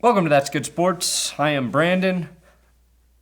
Welcome to That's Good Sports. I am Brandon.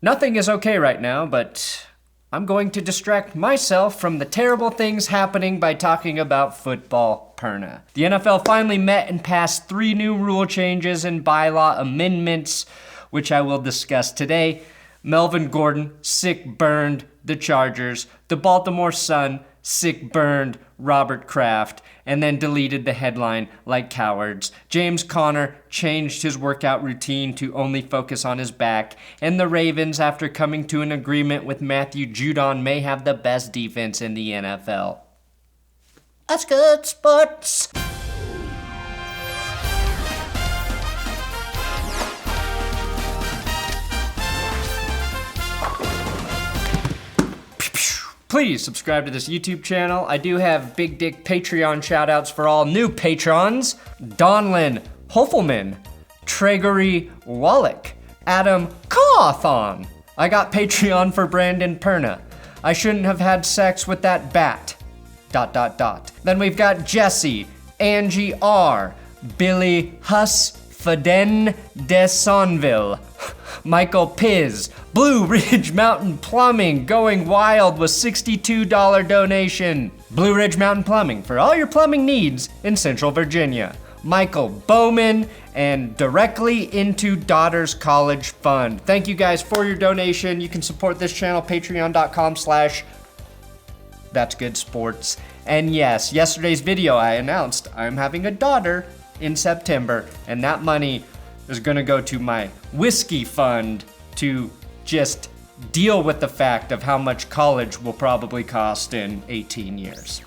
Nothing is okay right now, but I'm going to distract myself from the terrible things happening by talking about football perna. The NFL finally met and passed 3 new rule changes and bylaw amendments, which I will discuss today. Melvin Gordon, sick burned the Chargers. The Baltimore Sun, sick burned Robert Kraft, and then deleted the headline like cowards. James Conner changed his workout routine to only focus on his back, and the Ravens, after coming to an agreement with Matthew Judon, may have the best defense in the NFL. That's good sports. Please subscribe to this YouTube channel. I do have big dick Patreon shoutouts for all new patrons. Donlin Hofelman, Tregory Wallach, Adam Cawthon. I got Patreon for Brandon Perna. I shouldn't have had sex with that bat. ... Then we've got Jesse, Angie R, Billy Huss Faden Desonville, Michael Piz, Blue Ridge Mountain Plumbing, going wild with $62 donation. Blue Ridge Mountain Plumbing, for all your plumbing needs in Central Virginia. Michael Bowman, and Directly Into Daughters College Fund. Thank you guys for your donation. You can support this channel, patreon.com/thatsgoodsports. And yes, yesterday's video I announced I'm having a daughter in September, and that money is gonna go to my whiskey fund to just deal with the fact of how much college will probably cost in 18 years.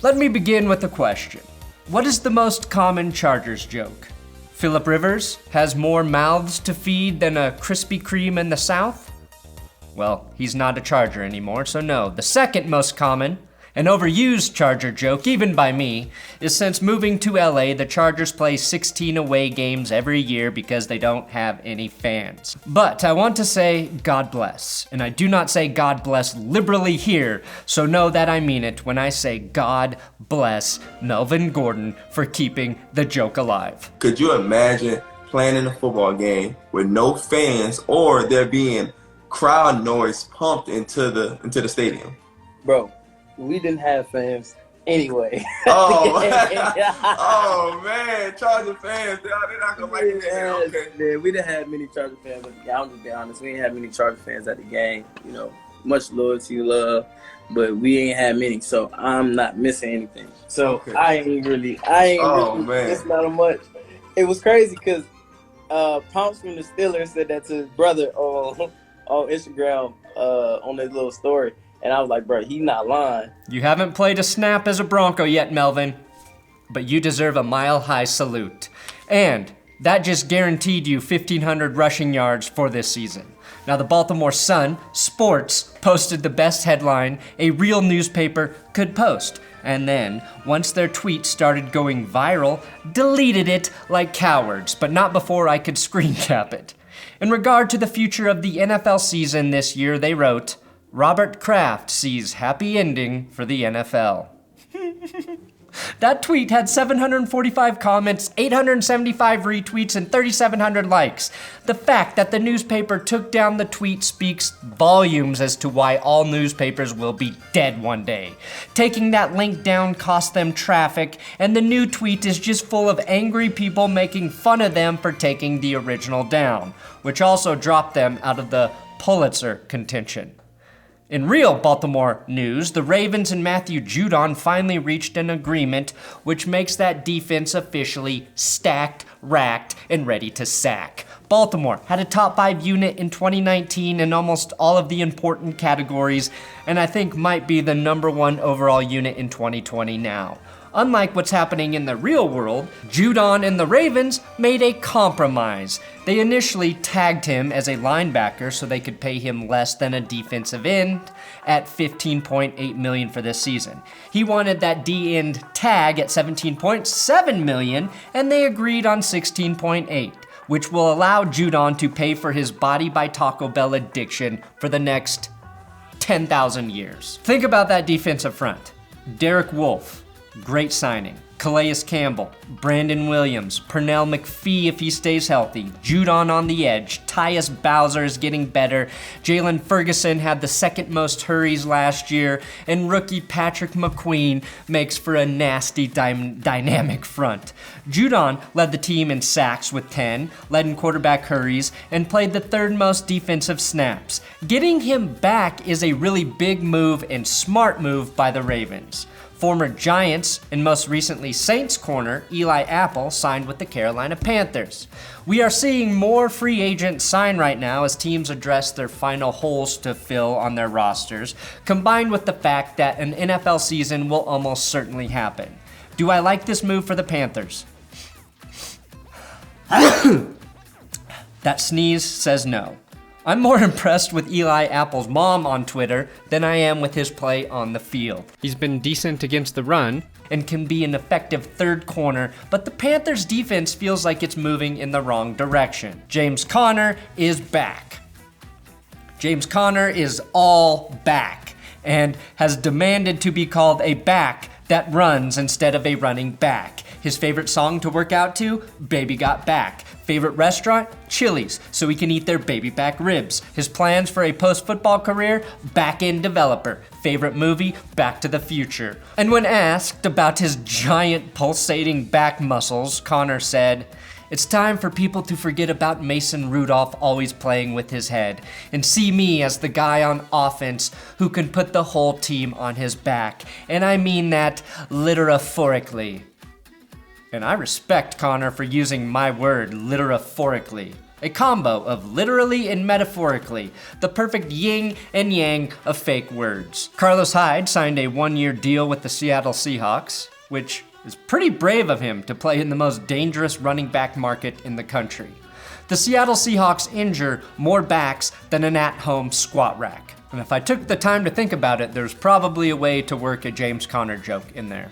Let me begin with a question. What is the most common Chargers joke? Phillip Rivers has more mouths to feed than a Krispy Kreme in the South? Well, he's not a Charger anymore, so no. The second most common, an overused Charger joke, even by me, is since moving to LA, the Chargers play 16 away games every year because they don't have any fans. But I want to say God bless, and I do not say God bless liberally here, so know that I mean it when I say God bless Melvin Gordon for keeping the joke alive. Could you imagine playing in a football game with no fans or there being crowd noise pumped into the stadium? Bro, we didn't have fans anyway. Oh, oh man, Charger fans, they're not gonna like it. Okay. Yeah, we didn't have many Charger fans at the game. I'm just being honest. We didn't have many Charger fans at the game. You know, much loyalty, love, but we ain't had many, so I'm not missing anything. So okay. I ain't really missing out on much. It was crazy because Pomps from the Steelers said that to his brother on Instagram on his little story. And I was like, bro, he's not lying. You haven't played a snap as a Bronco yet, Melvin, but you deserve a mile-high salute. And that just guaranteed you 1,500 rushing yards for this season. Now, the Baltimore Sun Sports posted the best headline a real newspaper could post. And then, once their tweet started going viral, deleted it like cowards, but not before I could screen cap it. In regard to the future of the NFL season this year, they wrote, Robert Kraft sees happy ending for the NFL. That tweet had 745 comments, 875 retweets, and 3,700 likes. The fact that the newspaper took down the tweet speaks volumes as to why all newspapers will be dead one day. Taking that link down cost them traffic, and the new tweet is just full of angry people making fun of them for taking the original down, which also dropped them out of the Pulitzer contention. In real Baltimore news, the Ravens and Matthew Judon finally reached an agreement, which makes that defense officially stacked, racked, and ready to sack. Baltimore had a top 5 unit in 2019 in almost all of the important categories, and I think might be the #1 overall unit in 2020 now. Unlike what's happening in the real world, Judon and the Ravens made a compromise. They initially tagged him as a linebacker so they could pay him less than a defensive end at $15.8 million for this season. He wanted that D-end tag at $17.7 million, and they agreed on $16.8, which will allow Judon to pay for his body by Taco Bell addiction for the next 10,000 years. Think about that defensive front. Derek Wolfe, great signing. Calais Campbell, Brandon Williams, Pernell McPhee if he stays healthy, Judon on the edge, Tyus Bowser is getting better, Jalen Ferguson had the second most hurries last year, and rookie Patrick McQueen makes for a nasty dynamic front. Judon led the team in sacks with 10, led in quarterback hurries, and played the third most defensive snaps. Getting him back is a really big move and smart move by the Ravens. Former Giants and most recently Saints corner Eli Apple signed with the Carolina Panthers. We are seeing more free agents sign right now as teams address their final holes to fill on their rosters, combined with the fact that an NFL season will almost certainly happen. Do I like this move for the Panthers? That sneeze says no. I'm more impressed with Eli Apple's mom on Twitter than I am with his play on the field. He's been decent against the run and can be an effective third corner, but the Panthers defense feels like it's moving in the wrong direction. James Conner is back. James Conner is all back and has demanded to be called a back that runs instead of a running back. His favorite song to work out to? Baby Got Back. Favorite restaurant? Chili's, so he can eat their baby back ribs. His plans for a post-football career? Back-end developer. Favorite movie? Back to the Future. And when asked about his giant pulsating back muscles, Conner said, "It's time for people to forget about Mason Rudolph always playing with his head and see me as the guy on offense who can put the whole team on his back. And I mean that literally." And I respect Conner for using my word literally. A combo of literally and metaphorically, the perfect yin and yang of fake words. Carlos Hyde signed a one-year deal with the Seattle Seahawks, which is pretty brave of him to play in the most dangerous running back market in the country. The Seattle Seahawks injure more backs than an at-home squat rack. And if I took the time to think about it, there's probably a way to work a James Conner joke in there.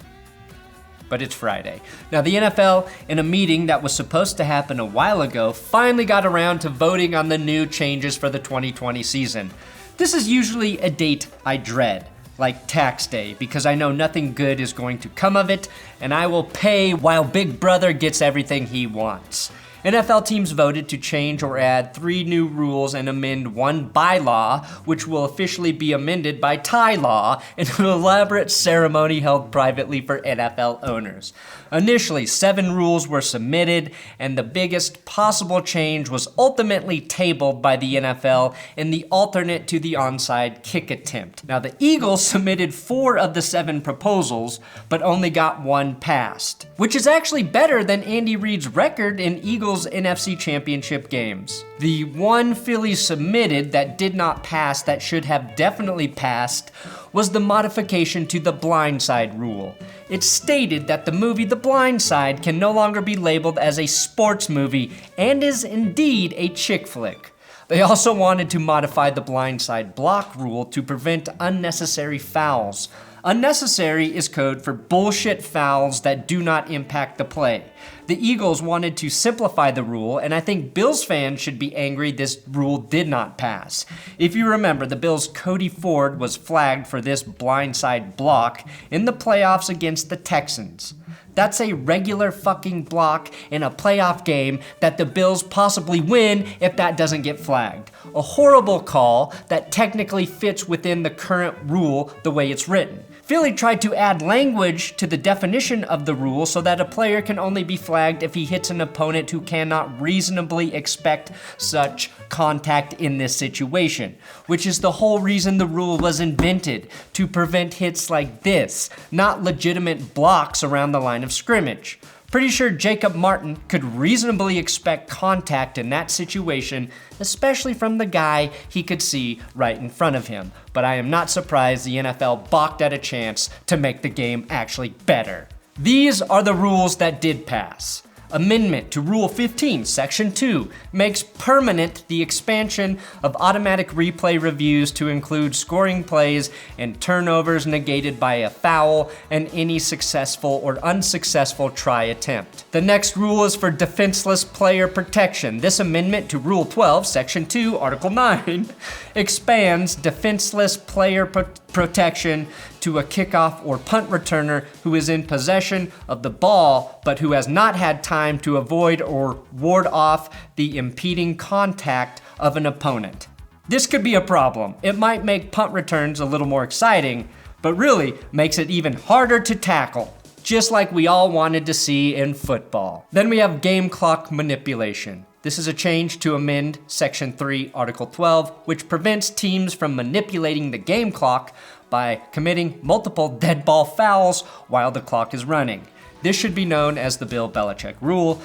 But it's Friday. Now, the NFL, in a meeting that was supposed to happen a while ago, finally got around to voting on the new changes for the 2020 season. This is usually a date I dread, like tax day, because I know nothing good is going to come of it, and I will pay while Big Brother gets everything he wants. NFL teams voted to change or add 3 new rules and amend 1 bylaw, which will officially be amended by Ty Law in an elaborate ceremony held privately for NFL owners. Initially, 7 rules were submitted, and the biggest possible change was ultimately tabled by the NFL in the alternate to the onside kick attempt. Now, the Eagles submitted 4 of the 7 proposals, but only got 1 passed, which is actually better than Andy Reid's record in Eagles NFC Championship games. The one Philly submitted that did not pass that should have definitely passed was the modification to the Blindside Rule. It stated that the movie The Blind Side can no longer be labeled as a sports movie and is indeed a chick flick. They also wanted to modify the Blindside block rule to prevent unnecessary fouls. Unnecessary is code for bullshit fouls that do not impact the play. The Eagles wanted to simplify the rule, and I think Bills fans should be angry this rule did not pass. If you remember, the Bills' Cody Ford was flagged for this blindside block in the playoffs against the Texans. That's a regular fucking block in a playoff game that the Bills possibly win if that doesn't get flagged. A horrible call that technically fits within the current rule the way it's written. Philly tried to add language to the definition of the rule so that a player can only be flagged if he hits an opponent who cannot reasonably expect such contact in this situation, which is the whole reason the rule was invented, to prevent hits like this, not legitimate blocks around the line of scrimmage. Pretty sure Jacob Martin could reasonably expect contact in that situation, especially from the guy he could see right in front of him. But I am not surprised the NFL balked at a chance to make the game actually better. These are the rules that did pass. Amendment to Rule 15, Section 2, makes permanent the expansion of automatic replay reviews to include scoring plays and turnovers negated by a foul and any successful or unsuccessful try attempt. The next rule is for defenseless player protection. This amendment to Rule 12, Section 2, Article 9, expands defenseless player protection to a kickoff or punt returner who is in possession of the ball, but who has not had time to avoid or ward off the impeding contact of an opponent. This could be a problem. It might make punt returns a little more exciting, but really makes it even harder to tackle, just like we all wanted to see in football. Then we have game clock manipulation. This is a change to amend Section 3, Article 12, which prevents teams from manipulating the game clock by committing multiple dead ball fouls while the clock is running. This should be known as the Bill Belichick rule.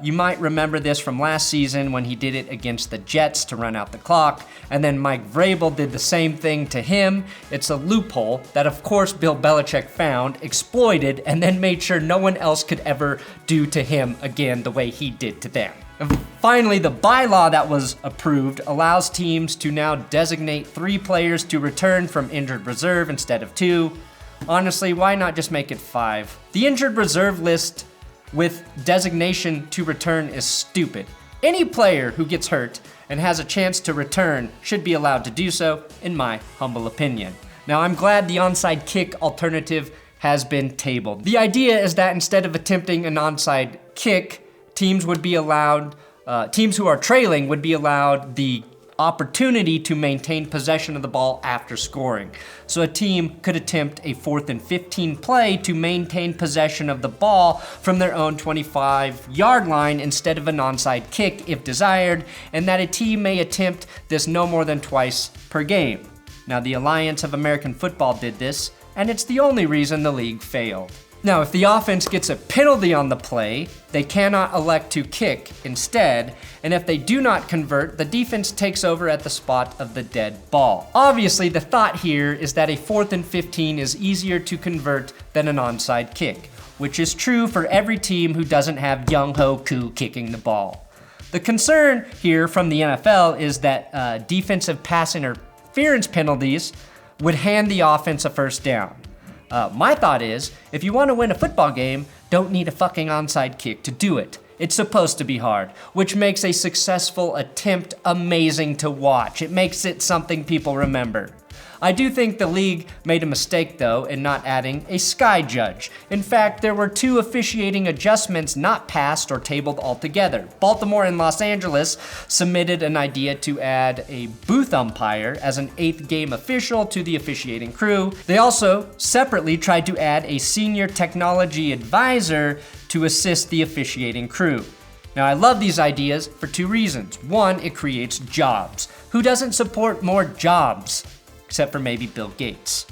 You might remember this from last season when he did it against the Jets to run out the clock, and then Mike Vrabel did the same thing to him. It's a loophole that, of course, Bill Belichick found, exploited, and then made sure no one else could ever do to him again the way he did to them. And finally, the bylaw that was approved allows teams to now designate 3 players to return from injured reserve instead of 2. Honestly, why not just make it 5? The injured reserve list with designation to return is stupid. Any player who gets hurt and has a chance to return should be allowed to do so, in my humble opinion. Now, I'm glad the onside kick alternative has been tabled. The idea is that instead of attempting an onside kick, teams who are trailing would be allowed the opportunity to maintain possession of the ball after scoring. So a team could attempt a 4th and 15 play to maintain possession of the ball from their own 25-yard line instead of an onside kick if desired, and that a team may attempt this no more than twice per game. Now, the Alliance of American Football did this, and it's the only reason the league failed. Now, if the offense gets a penalty on the play, they cannot elect to kick instead, and if they do not convert, the defense takes over at the spot of the dead ball. Obviously, the thought here is that a 4th and 15 is easier to convert than an onside kick, which is true for every team who doesn't have Young-Ho Koo kicking the ball. The concern here from the NFL is that defensive pass interference penalties would hand the offense a first down. My thought is, if you want to win a football game, don't need a fucking onside kick to do it. It's supposed to be hard, which makes a successful attempt amazing to watch. It makes it something people remember. I do think the league made a mistake, though, in not adding a sky judge. In fact, there were 2 officiating adjustments not passed or tabled altogether. Baltimore and Los Angeles submitted an idea to add a booth umpire as an 8th game official to the officiating crew. They also separately tried to add a senior technology advisor to assist the officiating crew. Now, I love these ideas for 2 reasons. 1, it creates jobs. Who doesn't support more jobs? Except for maybe Bill Gates,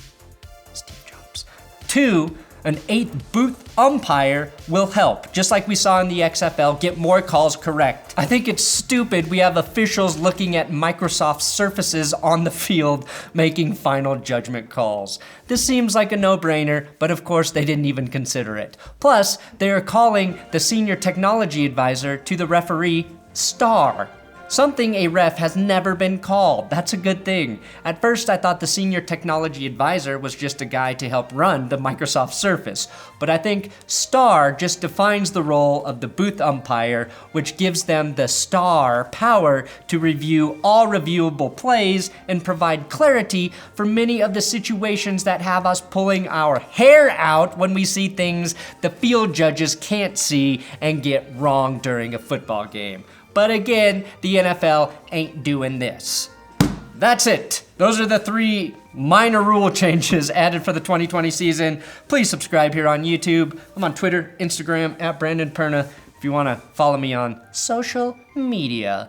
Steve Jobs. 2, an 8th booth umpire will help, just like we saw in the XFL, get more calls correct. I think it's stupid we have officials looking at Microsoft surfaces on the field making final judgment calls. This seems like a no-brainer, but of course they didn't even consider it. Plus, they are calling the senior technology advisor to the referee star. Something a ref has never been called. That's a good thing. At first, I thought the senior technology advisor was just a guy to help run the Microsoft Surface, but I think star just defines the role of the booth umpire, which gives them the star power to review all reviewable plays and provide clarity for many of the situations that have us pulling our hair out when we see things the field judges can't see and get wrong during a football game. But again, the NFL ain't doing this. That's it. Those are the 3 minor rule changes added for the 2020 season. Please subscribe here on YouTube. I'm on Twitter, Instagram, @BrandonPerna, if you want to follow me on social media.